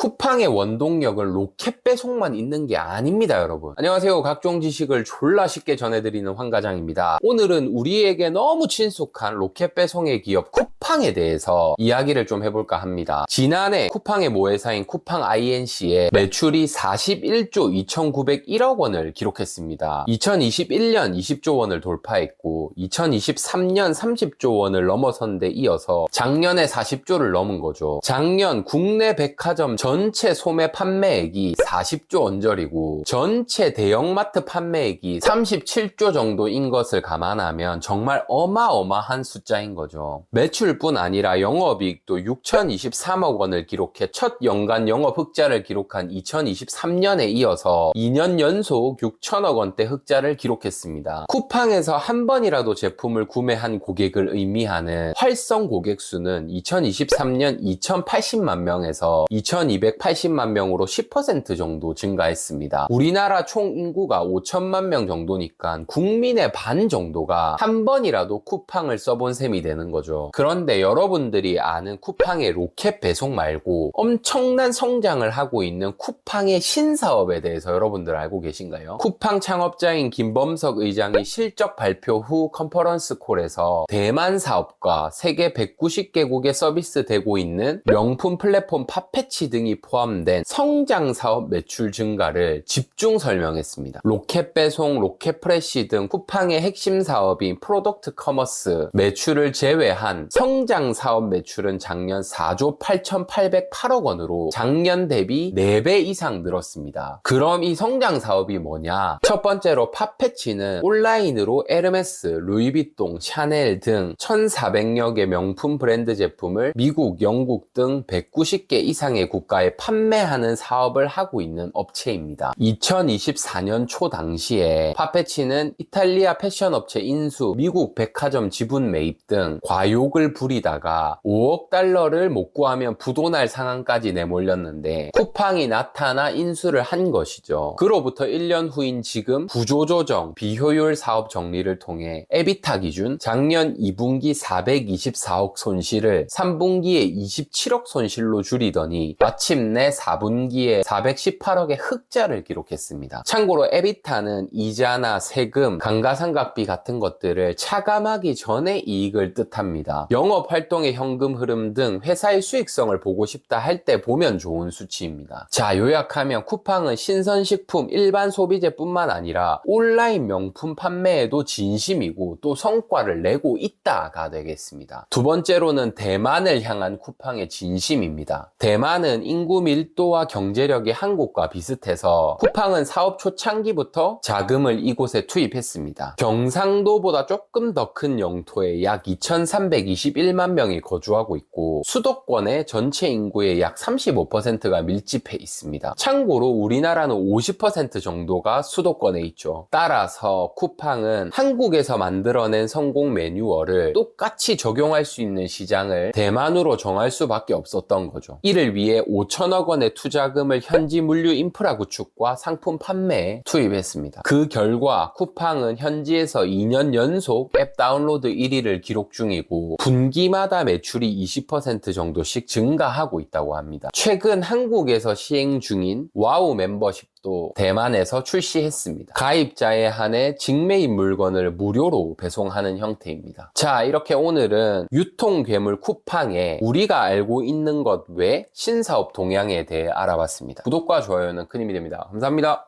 쿠팡의 원동력은 로켓 배송만 있는 게 아닙니다, 여러분. 안녕하세요. 각종 지식을 졸라 쉽게 전해드리는 황과장입니다. 오늘은 우리에게 너무 친숙한 로켓 배송의 기업 쿠팡에 대해서 이야기를 좀 해볼까 합니다. 지난해 쿠팡의 모회사인 쿠팡 INC의 매출이 41조 2,901억 원을 기록했습니다. 2021년 20조 원을 돌파했고 2023년 30조 원을 넘어선 데 이어서 작년에 40조를 넘은 거죠. 작년 국내 백화점 전체 소매 판매액이 40조 원저리고 전체 대형마트 판매액이 37조 정도인 것을 감안하면 정말 어마어마한 숫자인 거죠. 매출뿐 아니라 영업이익도 6,023억 원을 기록해 첫 연간 영업 흑자를 기록한 2023년에 이어서 2년 연속 6천억 원대 흑자를 기록했습니다. 쿠팡에서 한 번이라도 제품을 구매한 고객을 의미하는 활성 고객 수는 2023년 2,080만 명에서 2,280만 명으로 10% 정도 증가했습니다. 우리나라 총 인구가 5천만 명 정도니까 국민의 반 정도가 한 번이라도 쿠팡을 써본 셈이 되는 거죠. 그런데 여러분들이 아는 쿠팡의 로켓 배송 말고 엄청난 성장을 하고 있는 쿠팡의 신사업에 대해서 여러분들 알고 계신가요? 쿠팡 창업자인 김범석 의장이 실적 발표 후 컨퍼런스 콜에서 대만 사업과 세계 190개국에 서비스되고 있는 명품 플랫폼 팝패치 등이 포함된 성장 사업 매출 증가를 집중 설명했습니다. 로켓 배송, 로켓 프레시 등 쿠팡의 핵심 사업인 프로덕트 커머스 매출을 제외한 성장 사업 매출은 작년 4조 8,808억 원으로 작년 대비 4배 이상 늘었습니다. 그럼 이 성장 사업이 뭐냐? 첫 번째로 팝패치는 온라인으로 에르메스, 루이비통, 샤넬 등 1,400여 개 명품 브랜드 제품을 미국, 영국 등 190개 이상의 국가에 판매하는 사업을 하고 있는 업체입니다. 2024년 초 당시에 팝패치는 이탈리아 패션 업체 인수, 미국 백화점 지분 매입 등 과욕을 부리다가 5억 달러를 못 구하면 부도날 상황까지 내몰렸는데 쿠팡이 나타나 인수를 한 것이죠. 그로부터 1년 후인 지금 구조조정, 비효율 사업 정리를 통해 에비타 기준 작년 2분기 424억 손실을 3분기에 27억 손실로 줄이더니 마침내 4분기에 418억의 흑자를 기록했습니다. 참고로 에비타는 이자나 세금, 감가상각비 같은 것들을 차감하기 전에 이익을 뜻합니다. 영업활동의 현금 흐름 등 회사의 수익성을 보고 싶다 할 때 보면 좋은 수치입니다. 자, 요약하면 쿠팡은 신선식품, 일반 소비재뿐만 아니라 온라인 명품 판매에도 진심이고 또 성과를 내고 있다가 되겠습니다. 두 번째로는 대만을 향한 쿠팡의 진심입니다. 대만은 인구 밀도와 경제력이 한국과 비슷해서 쿠팡은 사업 초창기부터 자금을 이곳에 투입했습니다. 경상도보다 조금 더 큰 영토에 약 2,321만 명이 거주하고 있고 수도권의 전체 인구의 약 35%가 밀집해 있습니다. 참고로 우리나라는 50% 정도가 수도권에 있죠. 따라서 쿠팡은 한국에서 만들어낸 성공 매뉴얼을 똑같이 적용할 수 있는 시장을 대만으로 정할 수밖에 없었던 거죠. 이를 위해 5천억 원의 투자금을 현지 물류 인프라 구축과 상품 판매에 투입했습니다. 그 결과 쿠팡은 현지에서 2년 연속 앱 다운로드 1위를 기록 중이고 분기마다 매출이 20% 정도씩 증가하고 있다고 합니다. 최근 한국에서 시행 중인 와우 멤버십도 대만에서 출시했습니다. 가입자에 한해 직매입 물건을 무료로 배송하는 형태입니다. 자, 이렇게 오늘은 유통괴물 쿠팡의 우리가 알고 있는 것 외 신사업 동향에 대해 알아봤습니다. 구독과 좋아요는 큰 힘이 됩니다. 감사합니다.